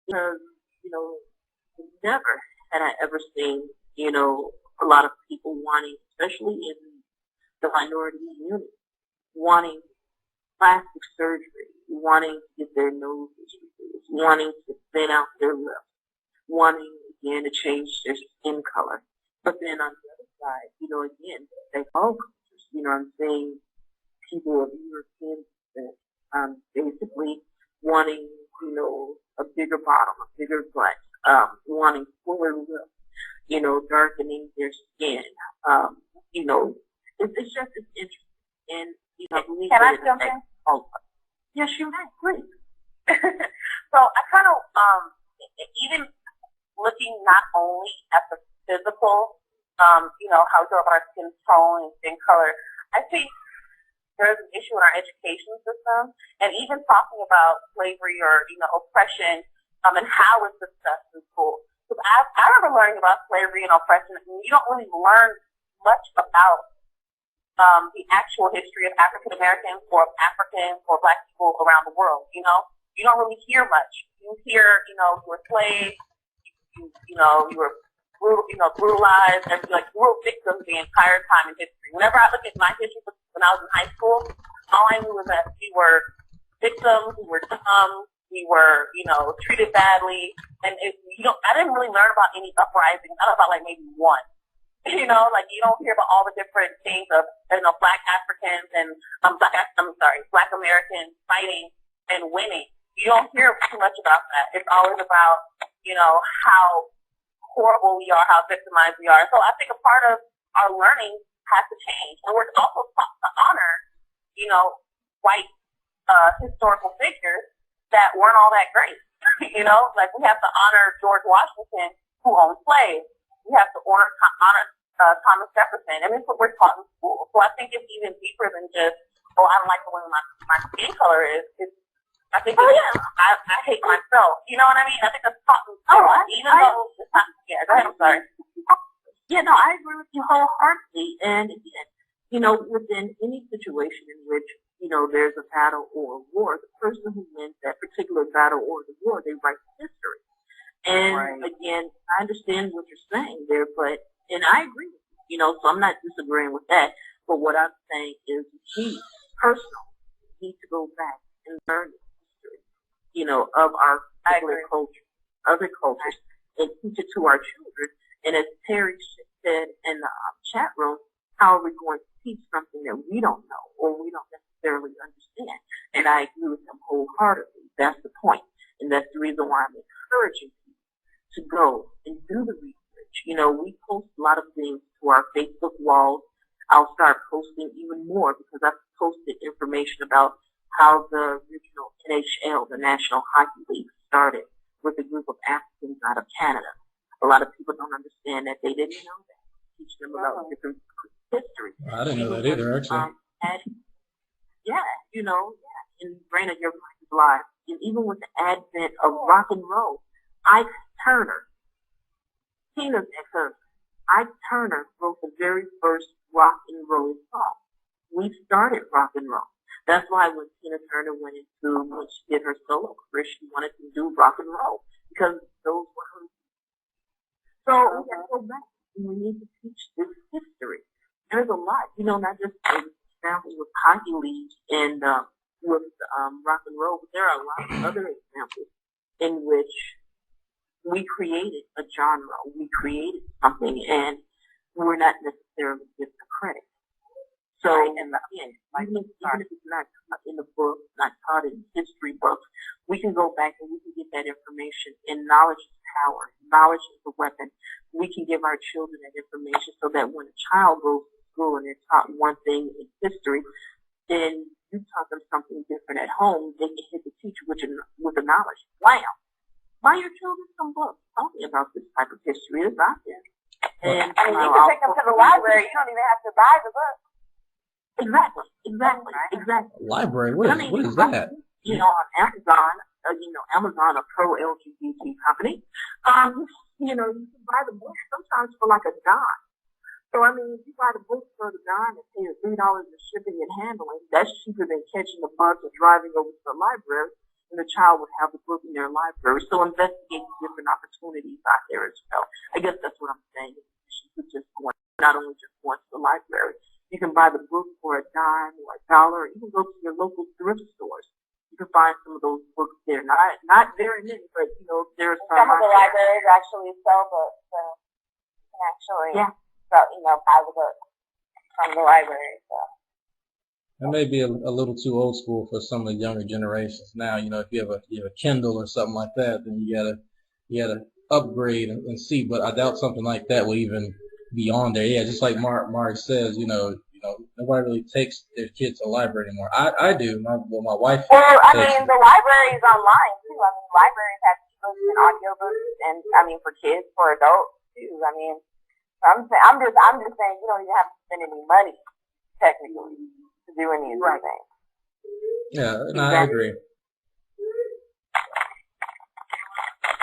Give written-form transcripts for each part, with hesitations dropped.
because, you know, never had I ever seen, a lot of people wanting, especially in the minority community, wanting plastic surgery, wanting to get their noses reduced, wanting to thin out their lips, wanting again to change their skin color. But then on the other side, again, they all cultures, I'm saying people of European descent, basically wanting, a bigger bottom, a bigger butt, wanting fuller lips, darkening their skin, it's just, it's interesting. And, I believe Can I that jump in? Oh, yes, you may, please. So I kind of, even looking not only at the physical, how we go about our skin tone and skin color, I think there's an issue in our education system, and even talking about slavery or, oppression, and how it's discussed in school. Because I remember learning about slavery and oppression, and you don't really learn much about the actual history of African Americans or of Africans or Black people around the world. You don't really hear much. You hear, you were slaves, you were brutalized, and you were victims the entire time in history. Whenever I look at my history when I was in high school, all I knew was that we were victims, we were dumb, we were, treated badly, and I didn't really learn about any uprisings. I learned about maybe one. You don't hear about all the different things of, Black Africans and, Black Americans fighting and winning. You don't hear too much about that. It's always about, how horrible we are, how victimized we are. So I think a part of our learning has to change. And we're also taught to honor, white, historical figures that weren't all that great. We have to honor George Washington, who owned slaves. We have to honor Thomas Jefferson, and this is what we're taught in school. So I think it's even deeper than just, I don't like the way my skin color is. I think I hate myself. You know what I mean? I think that's taught in school. Though it's not, yeah, go ahead, I'm sorry. Yeah, no, I agree with you wholeheartedly. And again, within any situation in which, there's a battle or a war, the person who wins that particular battle or the war, they write history. And again, I understand what you're saying there, and I agree with you, so I'm not disagreeing with that. But what I'm saying is we personally need to go back and learn the history, of our particular culture, other cultures, and teach it to our children. And as Terry said in the chat room, how are we going to teach something that we don't know or we don't necessarily understand? And I agree with them wholeheartedly. That's the point. And that's the reason why I'm encouraging people to go and do the research. We post a lot of things to our Facebook walls. I'll start posting even more because I've posted information about how the original NHL, the National Hockey League, started with a group of Africans out of Canada. A lot of people don't understand that. They didn't know that. Teach them about different history. I didn't know that either, actually. And Brandon, your mic is live. And even with the advent of rock and roll, Ike Turner, Tina's ex-husband, Ike Turner wrote the very first rock and roll song. We started rock and roll. That's why when Tina Turner when she did her solo career, she wanted to do rock and roll because those were her. So we have to go back and we need to teach this history. There's a lot, not just an example with hockey leagues and with rock and roll, but there are a lot of other examples in which we created a genre, we created something, and we're not necessarily given the credit. So, even if it's not taught in the book, not taught in history books, we can go back and we can get that information. And knowledge is power. Knowledge is a weapon. We can give our children that information so that when a child goes to school and they're taught one thing in history, then you taught them something different at home. They can hit the teacher with the knowledge. Wow. Buy your children some books talking about this type of history. It's out there. And you can take them to the library. You don't even have to buy the book. Exactly. Library? What is that? On Amazon, Amazon, a pro-LGBT company, you can buy the book sometimes for like $1. So, if you buy the book for $1 and pay $3 in shipping and handling, that's cheaper than catching the bus or driving over to the library. and the child would have the book in their library. So investigating different opportunities out there as well. I guess that's what I'm saying. You should just go, not only just go to the library. You can buy the book for $10 or $1, or even go to your local thrift stores. You can find some of those books there. Not very many, but there are some of the libraries actually sell books, so you can actually buy the book from the library. So. That may be a little too old school for some of the younger generations now. If you have a Kindle or something like that, then you gotta upgrade and see. But I doubt something like that will even be on there. Yeah, just like Mark says, nobody really takes their kids to the library anymore. I do. My wife. Well, I mean, the library's online too. I mean, libraries have books and audiobooks, and I mean, for kids, for adults too. I mean, I'm just saying, you don't even have to spend any money technically to do any of these things. Yeah, no, I agree.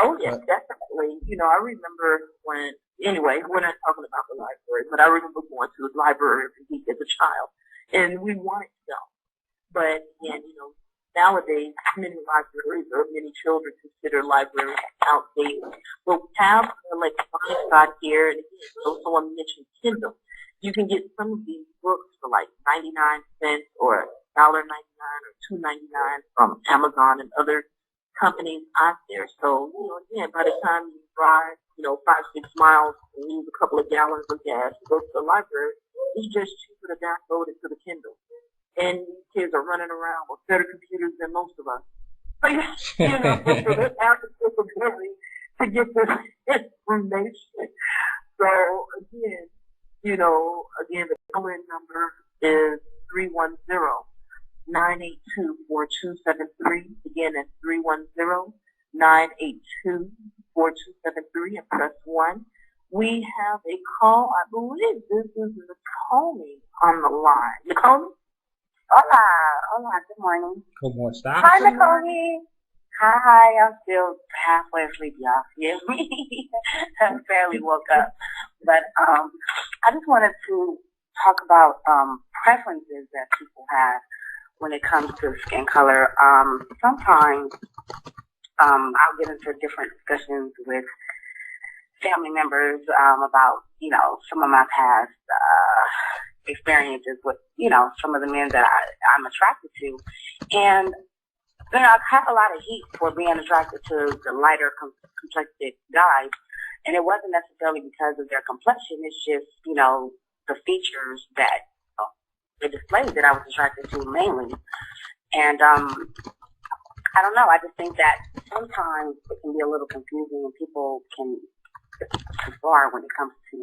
Oh yes, definitely. I remember when we're not talking about the library, but I remember going to the library as a child, and we wanted to go. But again, nowadays, many libraries or many children consider libraries outdated. But we have the electronic side here, and again, so someone mentioned Kindle. You can get some of these books for like 99 cents or $1.99 or $2.99 from Amazon and other companies out there. So, again, by the time you drive, 5-6 miles and use a couple of gallons of gas to go to the library, it's just cheaper to download it to the Kindle. And these kids are running around with better computers than most of us. So, so they have the capability to get this information. So, again, the call-in number is 310-982-4273. Again, that's 310-982-4273 and press 1. We have a call. I believe this is Nicole on the line. Nicole? Hola, good morning. ¿Cómo está? Hi, Nicole. Hi, I'm still halfway asleep, y'all. Yeah, I barely woke up. But I just wanted to talk about preferences that people have when it comes to skin color. Sometimes I'll get into different discussions with family members about, some of my past experiences with, some of the men that I'm attracted to. And I've had a lot of heat for being attracted to the lighter complected guys. And it wasn't necessarily because of their complexion. It's just, the features that they displayed that I was attracted to mainly. And I don't know. I just think that sometimes it can be a little confusing and people can get too far when it comes to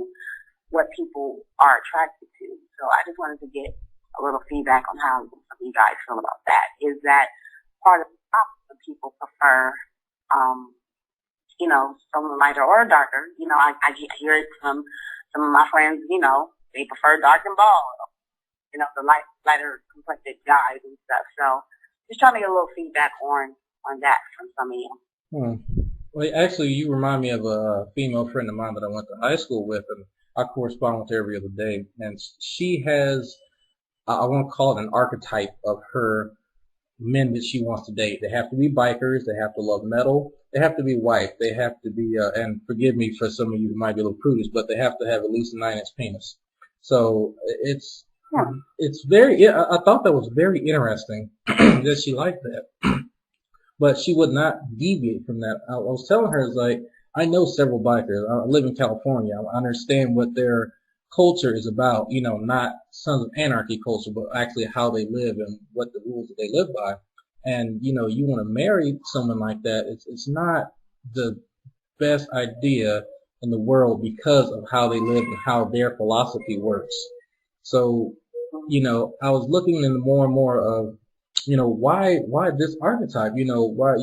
what people are attracted to. So I just wanted to get a little feedback on how you guys feel about that. Is that part of the problem that people prefer, someone lighter or darker? I hear it from some of my friends, they prefer dark and bald, the lighter complected guys and stuff. So just trying to get a little feedback on that from some of you. Well, actually, you remind me of a female friend of mine that I went to high school with, and I correspond with her every other day. And she has, I won't call it an archetype of her men that she wants to date. They have to be bikers. They have to love metal. They have to be white. They have to be, and forgive me for some of you who might be a little prudish, but they have to have at least a 9-inch penis. So it's very, I thought that was very interesting that she liked that. But she would not deviate from that. I was telling her, it's like, I know several bikers. I live in California. I understand what their culture is about, not Sons of Anarchy culture, but actually how they live and what the rules that they live by. And, you want to marry someone like that, it's not the best idea in the world because of how they live and how their philosophy works. So, I was looking into more and more of, why this archetype? Why,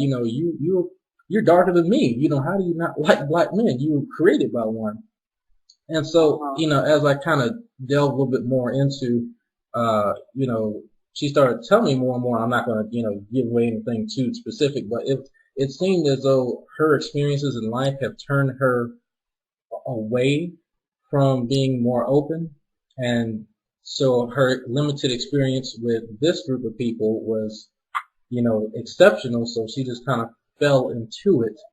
you're darker than me. How do you not like black men? You were created by one. And so, as I kind of delved a little bit more into, she started telling me more and more. I'm not going to, give away anything too specific, but it seemed as though her experiences in life have turned her away from being more open. And so her limited experience with this group of people was exceptional. So she just kind of fell into it.